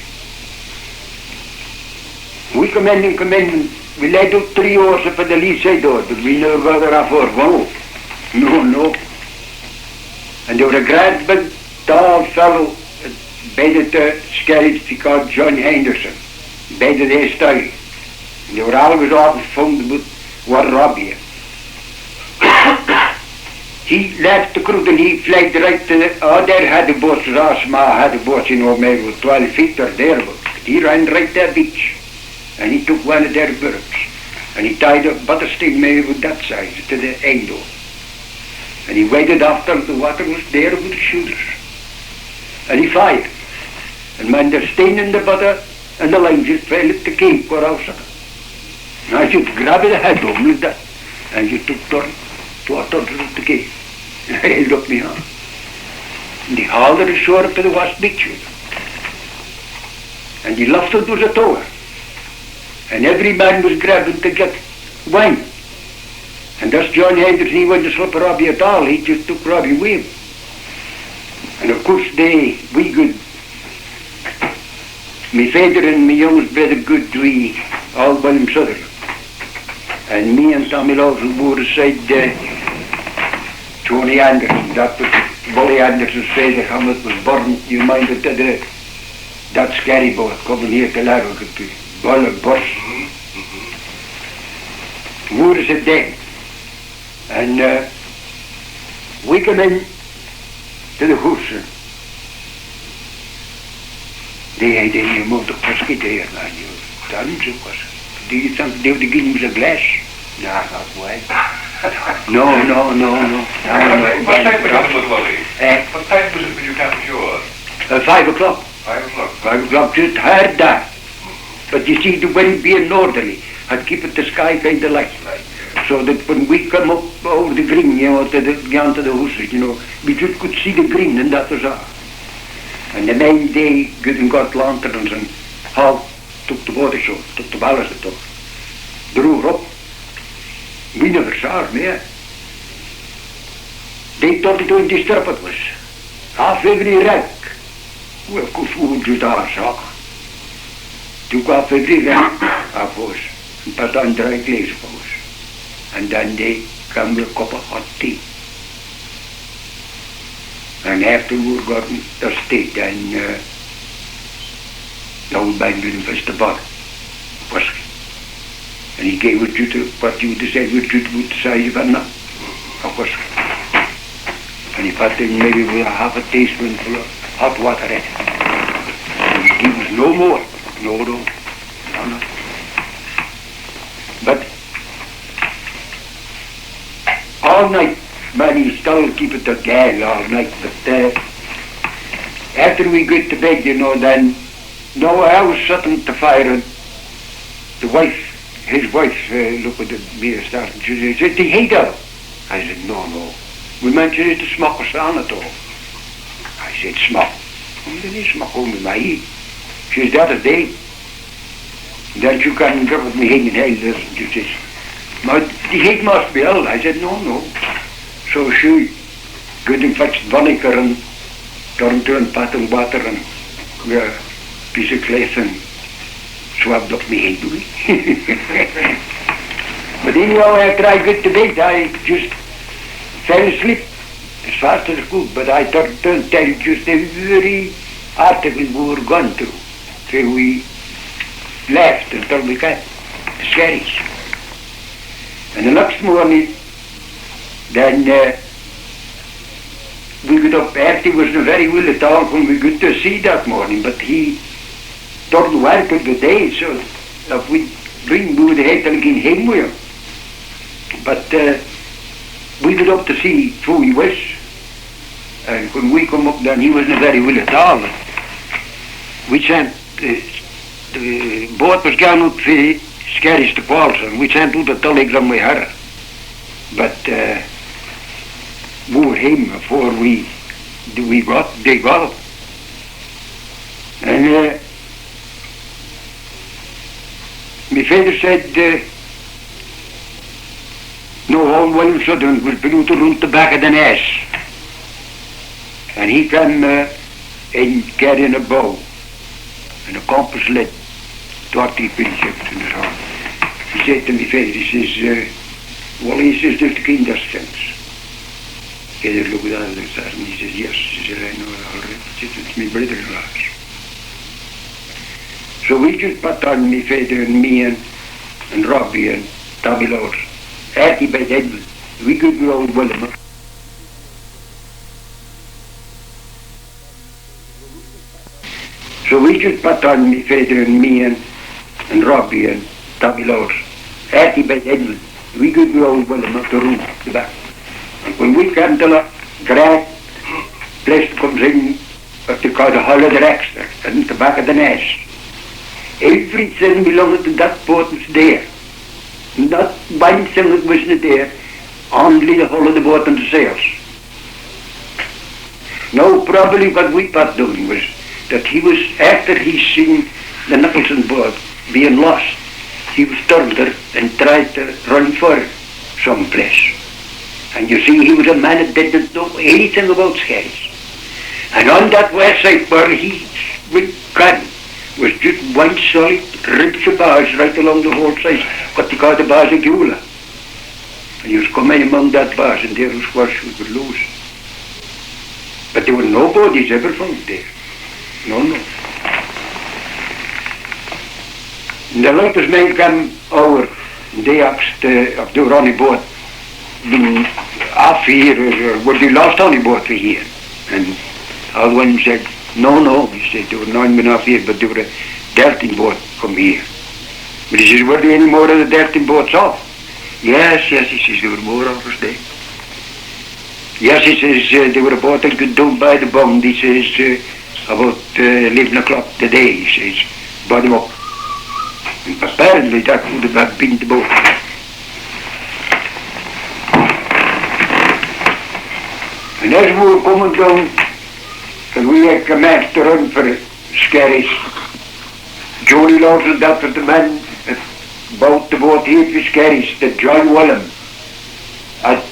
We come in, and we laid out 3 hours up at the lee side door, but we never got her off our boat. No. And there was a grand big tall fellow bed at the Skerries, he called John Henderson, bed at their style. And they were always often found with what rob you. He left the crew and he flagged right to the, there had the boats, small had the boats, you know, maybe 12 feet or thereabouts. He ran right to the beach and he took one of their berths and he tied a butter string maybe with that size to the end door. And he waited after the water was there with the shooters. And he fired. And when they're staying in the butter and the line just fell at the cape or outside. And I just grabbed the head of him like that. And just took water at the cape. And I held up my hand. And he hauled her ashore up to the west beach with him. And he left it was a tower. And every man was grabbing to get wine. And that's John Henderson, he went to slip Robbie at all, he just took Robbie with him. And of course we good, my father and my youngest brother good, we all William Sutherland. And me and Tommy Lawson were aside Tony Anderson, that was Willie Anderson's father, Hamlet was born, you mind it, that Skerry boat coming here to Larrock, well, a bus. We were aside then. And we come in to the Whalsay. They had any amount of whiskey there, man. Tons of whiskey. Do you think they would give him a glass? No, not well. No. What time was it with Willie? What time was it when you came ashore? 5 o'clock. 5 o'clock. 5 o'clock, just hard that. But you see, the wind being northerly, I'd keep it the sky kind of light. So that when we come up over the green, you know, down to the Whalsay, you know, we just could see the green and that was all. And the main day, good and got lanterns and Hal took the water shore, took the ballast up, drew her up. We never saw her more. They thought it would disturb it was. Half every wreck. Well, of course, we would just all shock. Took off every wreck, of course, and put on dry glaze for us. And then they come with a cup of hot tea. And after we were gotten thirsty, then the old man didn't fetch the bottle of whiskey. And he gave it to what you would have said was just about the size of a nut of whiskey. And he put in maybe with a half a teaspoonful of hot water in it. And he gave us no more. No. But all night, man, he still keep it the gale all night, but after we get to bed, you know, then, no, I was sitting at the fire and the wife, his wife, looked at me and started, she said, "The heat out." I said, no. We mentioned it to smoke us on at all. I said, "Smoke." "Well, then he smoke only my heat." She said, "That is day." Then you can give it me hanging hell, doesn't she says, "But the heat must be ill." I said, no. So she good and fetched vinegar and turned to and pot and water and a piece of cloth and swabbed up my head with it. But anyhow, after I got to bed, I just fell asleep as fast as I could, but I turned to tell just every article we were gone through till we left until we got to Skerries. And the next morning, then we got up. Artie wasn't very well at all when we got to sea that morning, but he didn't work all the day, so if we bring we would have to get home with him. But we got up to see who he was, and when we come up then he wasn't very well at all. We sent, the boat was going up for Skerries to Whalsay, and we sent out a telegram with her. But we were home before they got up. And my father said, no, all well sudden was below to run the back of the nest. And he came in carrying a bow and a compass lead, 30 pins in his hand. He said to me, father, he says, well, he says, there's the kinderstens. Father looked at him and he says, yes. He said, I know it already. He said, it's my brother-in-law's. So we just put on my father and me and Robbie and Tommy Lord. Artie by Edmund. We could go old William. So we just put on my father and me and Robbie and Tommy Lord. Artie by Edmund. We could go old William up the room, the back. And when we came to the great place comes in what they call the Hall of the Extra, and the back of the nest. Everything belonging to that boat was there. Not one thing that wasn't there, only the hull of the boat and the sails. Now, probably what we were doing was that he was, after he seen the Nicolson boat being lost, he was turned there and tried to run for some place. And you see, he was a man that didn't know anything about Skerries. And on that west side where he went cutting, was just one solid ridge of bars right along the whole side, what they call the bars of gale. And he was coming among that bars, and there was where we would lose. But there were no bodies ever found there. No. And the latest men came over, and they asked if they were on a boat, been off here, or were they lost on a boat for here? And all one said, no, he said, they were not been off here, but they were a Delting boat from here. But he says, were there any more of the Delting boats off? Yes, he says, there were more of us there. Yes, he says, they were a boat that got down by the bund, he says, about 11 o'clock today, he says, brought them up. And apparently that would have been the boat. And as we were coming down, and we had commenced to run for Skerries, Johnny Lawson, that was the man that bought the boat here for Skerries, that John William had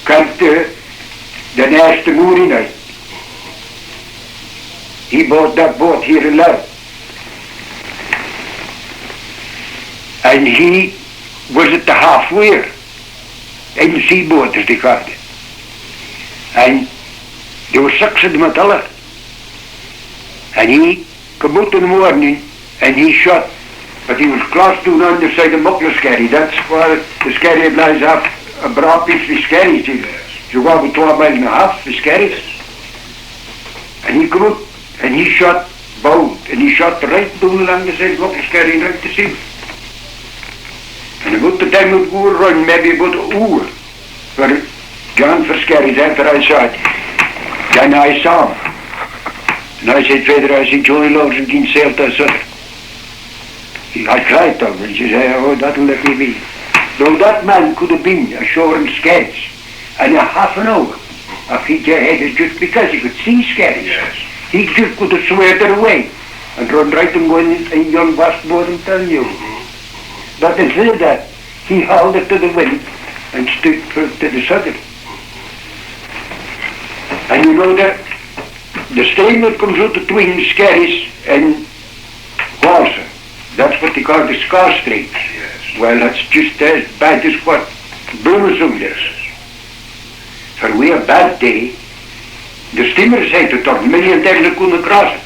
come to the nest the Mooney night. He bought that boat here in Love. And he was at the halfway in the seaboat, as they called it. And there were 6 of them at all. And he came out in the morning and he shot, but he was close down on the side of Skerry. That's where the Skerry lies off a broad piece for Skerries. You go about 12 miles and a half for Skerries. And he came out and he shot both, and he shot right down along the side of Skerry and right to sea. And about the time we were running, maybe about an hour, for John for Skerries, after I saw it, then I saw him. And I said, Father, I see Johnny Lawson getting sailed to us. I cried to him, and he said, oh, that'll let me be. Though that man could have been ashore in Skerries in a half an hour, if he had it just because he could see Skerries. Yes. He just could have sweared it away and run right and go in young vast boat and tell you. But instead of that, he hauled it to the wind and stood to the southern. And you know that the stream that comes out between Skerries and Whalsay, that's what they call the Scar Stream. Yes. Well, that's just as bad as what Burravpoe is. for we a bad day, the steamer said to turn many and then they couldn't cross it.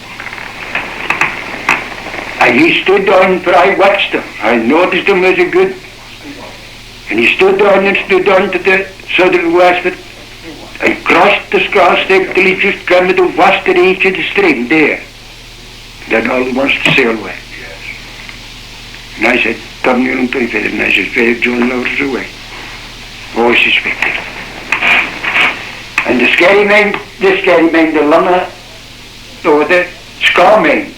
And he stood down, for I watched him. I noticed him as a good. And he stood down and stood down to the southern westward and crossed the Skerries till he just came to the western edge of the stream there. Then all he wants to sail away. And I said, turn you on to it. And I said, very John Lowers away. Oh, I suspected. And the scary man, the Lunner, or the Scar man,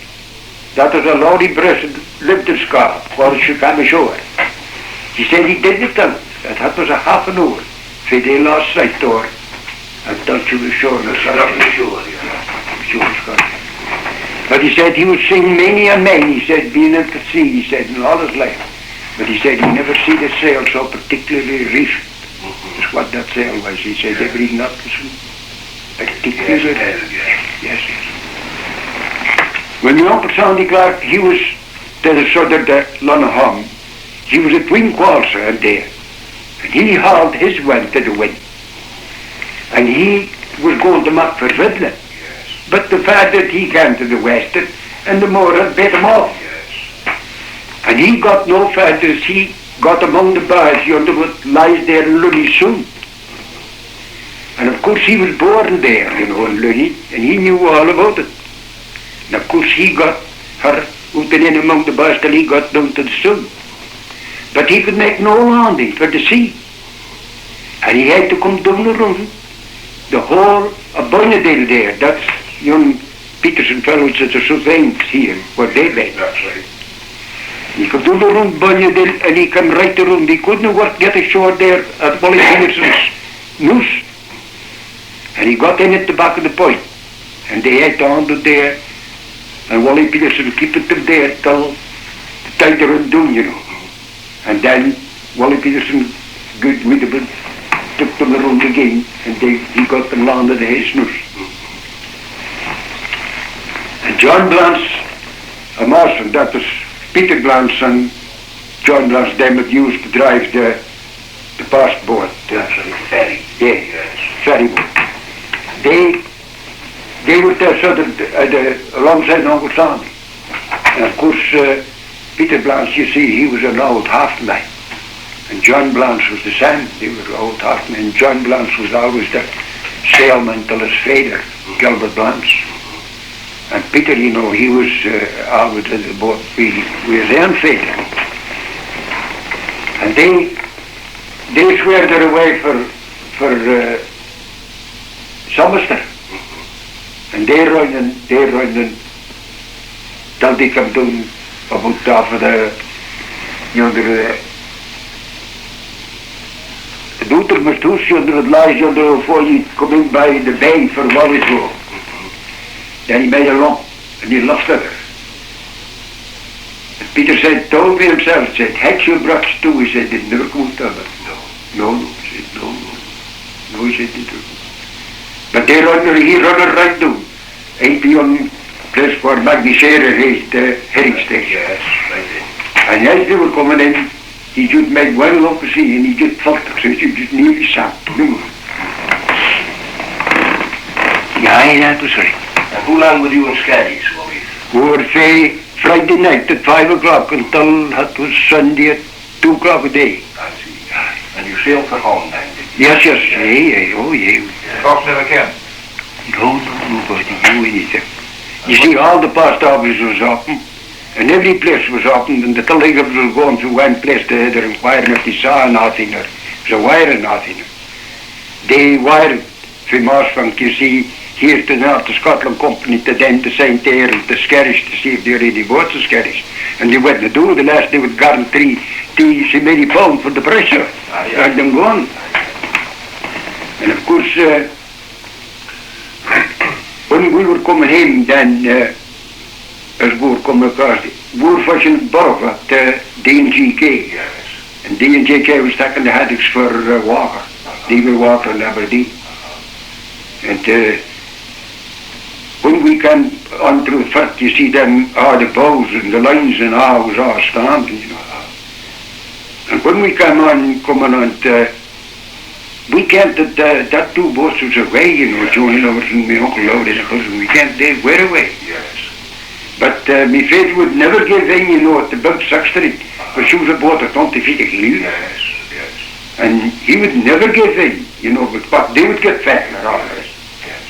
that was a lorry breast lived in Scar, while she came ashore. He said he didn't tell us, that was a half an hour, for they lost sight door, until she was sure. But he said he would sing many a man, he said, being at the sea, he said, in all his life. But he said he never seen a sail so particularly reefed. That's what that sail was. He said every knot was particularly yes. When the Uncle Sandy Clark, he was to the southern Lunaham, he was at Whalsay there. And he hauled his wind to the wind. And he was going to make for Ridley. But the farther he came to the western, and the more it bit him off. And he got no farther as he got among the bars yonder what lies there in Lunny soon. And of course he was born there, in Lunny, and he knew all about it. And of course he got her out and in among the bars till he got down to the sun. But he could make no landing for the sea. And he had to come down around the whole of Bunnydale there. That's young Peterson fellows that are so famous here, where they went. That's right. He could do around Bunnydale and he came right around. He couldn't get ashore there at Willie Nicholson's noose. And he got in at the back of the point. And they had to handle there. And Willie Peterson kept them there till the tide run down, And then Willie Peterson, good with them, took them around again. And he got them landed at his noose. And John Blance, a master, that was Peter Blance and John Blance, them that used to drive the past boat. That's right, ferry. Yeah, Yes. ferry boat. They were there sort of alongside Uncle Sandy. And of course, Peter Blance, you see, he was an old half-man. And John Blance was the same. They were old half-men. And John Blance was always the sailman till his father, Gilbert Blance. And Peter, he was always in the boat with his own father. And they swear their away for Somerset. And they're running till they come down about half of the Doetermers house yonder, it lies yonder before you come in by the bay for Whalsay. Then he made a lump and he lost it. And Peter said, told me himself, said, had you brought stew? He said, did never come out of it. No. He said, no. No, he said, did But he run right down. Ain't the young place where Maggie Shearer is the herring station. Yes, right. And as they were coming in, he just made one lump of sea and he just felt it, so he just nearly sank. Yeah, that was right. And how long were you in Skerries, Willie? We were say Friday night at 5 o'clock until that was Sunday at 2 o'clock a day. I see. And you sailed for home then, did you? Yes, yeah, oh yeah. The cops never came. No, nobody knew anything. You see, all the post office was open, and every place was open, and the telegraph was going from one place to the other, inquiring if they saw nothing, or was a wire or nothing. They wired from Mossbank, you see, here to the North of Scotland Company, to them to St. Eyre and to Skerries to see if they were any boats of Skerries. And they wouldn't do the last, they would guarantee so many pounds for the pressure, and them gone. And of course, when we were coming home then, as we were coming across, we were fishing Burravpoe at D&GK. Yes. And D&GK was taking the haddocks for Walker. They were Walker and Aberdeen. And when we came on through Firth, you see them, all the bows and the lines and all was all standing, And when we came on, coming on to we can't, that two boats was away, Johnny Lovers and my Uncle Lord and we can't, they were away. Yes. But my father would never give in, at the big 6th Street, because she was a boat of 20 feet of glue. Yes, yes. And he would never give in, but they would get fat. Yes.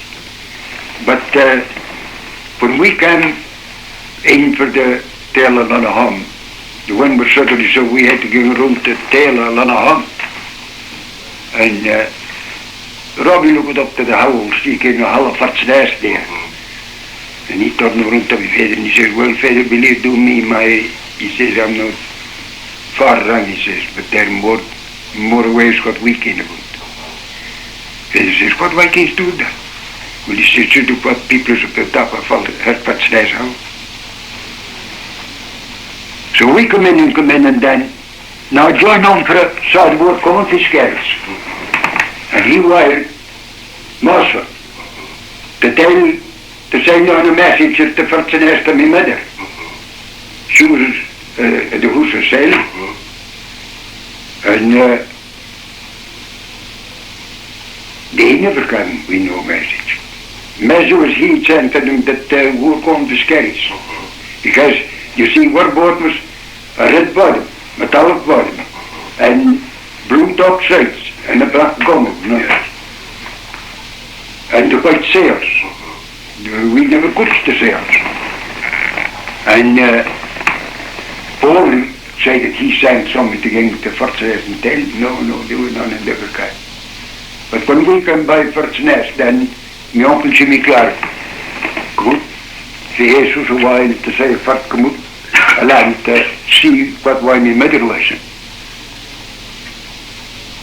But when we came in for the tail of Lunning, the wind was suddenly so we had to go around the tail of Lunning. And Robbie looked up to the Howls, he came to Halifax nest there. And he turned around to my father and he says, well, father, believe do me, he says, I'm not far wrong, he says, but there are more ways what we can about. Father says, what why can't you do that? Well, he says, you do what people is up the top of Halifax nest house. So we come in and then, now John Humphrey saw the boat coming to Skerries. And he wired Mossbank to send on a message at the Firth nest of my mother. She was at the house herself. And they never came with no message. Message was he sent to them that we were coming to Skerries. Because, you see, our boat was a red bottom, metallic bottom, and blue top sides, and a black gunnel, Yes. and the white sails. We never coached the sails. And Paul said that he sent somebody to get the Firth nest and tell, no, they were none in the other. But when we came by Firth nest, then my uncle Jimmy Clark, good, he asked us a while to say, Firth come up, and to see what why my mother was.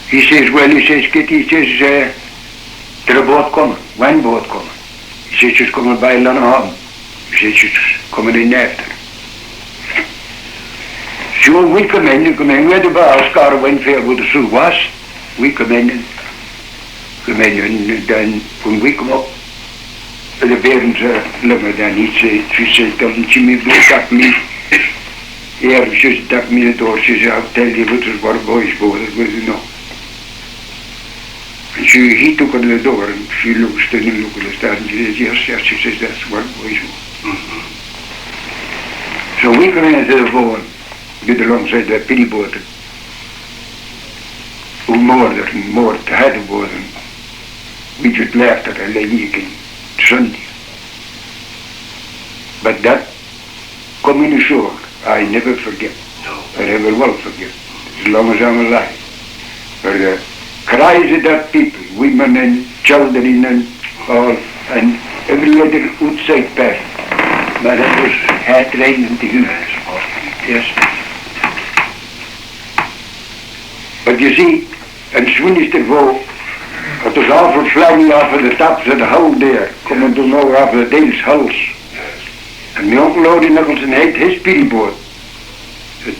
He says, well, Kitty, he says, there a boat coming, one boat coming. He says, she's coming by Lunning. He says, she's coming in after. So we come in, we had the bars, car went fair with the Sioux was. We come in, and then when we come up, the parents look at then she said, doesn't Jimmy Blue tap me? Yeah, she tapped me the door, she said, I'll tell you what was what boys boat, it was And he took her to the door and she stood and looked at us there and she says, yes, she says, that's what boys boat. So we come into the boat and get alongside that pity boat who moored to head the boat and we just left at a week in Sunday. But that coming ashore, I never forget. No. I never will forget, as long as I'm alive. For the cries of that people, women and children and all, and every other outside person. But it was heart raining to you. Yes. But you see, and soon as they go, it was awful flying off of the tops of the hull there, coming to know off the Dale's hulls. And my Uncle Willie Nicolson had his pity boat,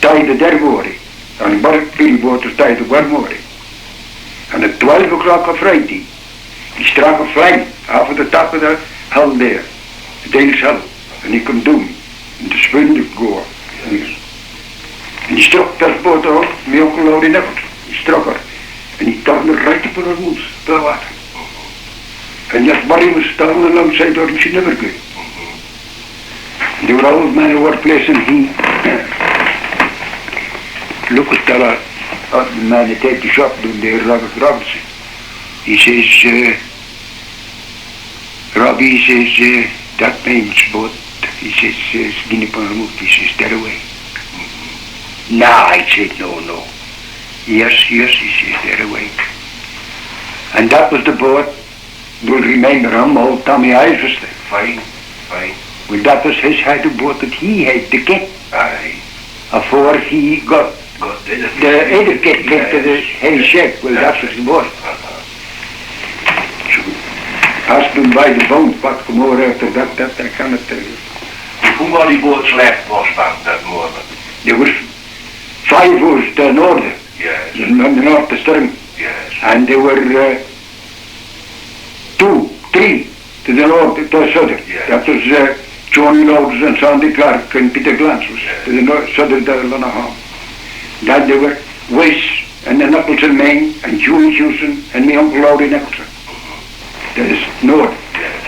tied to Dergory, and the pity boat was tied to Warmory. And at 12 o'clock of Friday, he struck a flag off of the top of the hull there, the Dale's hull, and he come down, and the spring would go off. And he struck that boat out, my Uncle Willie Nicolson, he struck her, and he turned her right up on her moose, to the water. And that body was standing alongside her, and she never could. And they were old men who were placing he look at the man that had the shop down there, Robert Robinson. He says, Robbie, he says, that man's boat, he says, skin upon her mouth, he says, they're away. Nah, I said, no. Yes, he says, they're away. And that was the boat, you'll remember him, old Tommy Iverson. Fine. Well, that was his head of boat that he had to get. Aye. Before he got the other kit to the hay shack. Well, that was the boat. So, passed him by the boat, what come over after that I cannot tell you. Hoe waren die boats left, Mossbank, that morning? There was 5 was the northern, Yes. on the north the stern, Yes. and there were 2, 3 to the north, to the southern. Yes. That was John Lourdes and Sandy Clark and Peter Glance was to the north, southern of Lunning. Then there were west and the Nicolson main, and Julie Hewson, and my uncle Laurie Nicolson. That is north. Yes.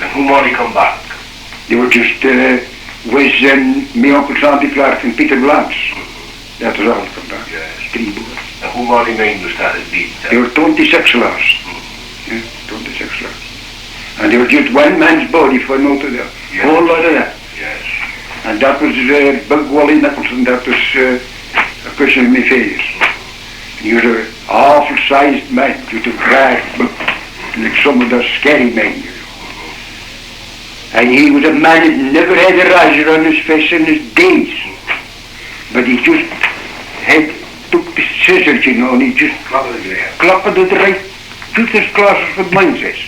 And who more he come back? They were just Wes and my uncle Sandy Clark and Peter Blance. Dat is all come back. Yes. 3 boeren. And who more he main was that het niet? They were 26 lads. Yeah, 26 lads. And they were just one man's body for most of them. Yes. Whole lot of that. Yes. And that was big Willie Nicolson, that was a question of my face. And he was an awful sized man, with a drag, like some of the scary men, you know. And he was a man that never had a razor on his face in his days. But he just took the scissors, you know, and he just Klappen de greer. klapped it right, just as close as what mine says.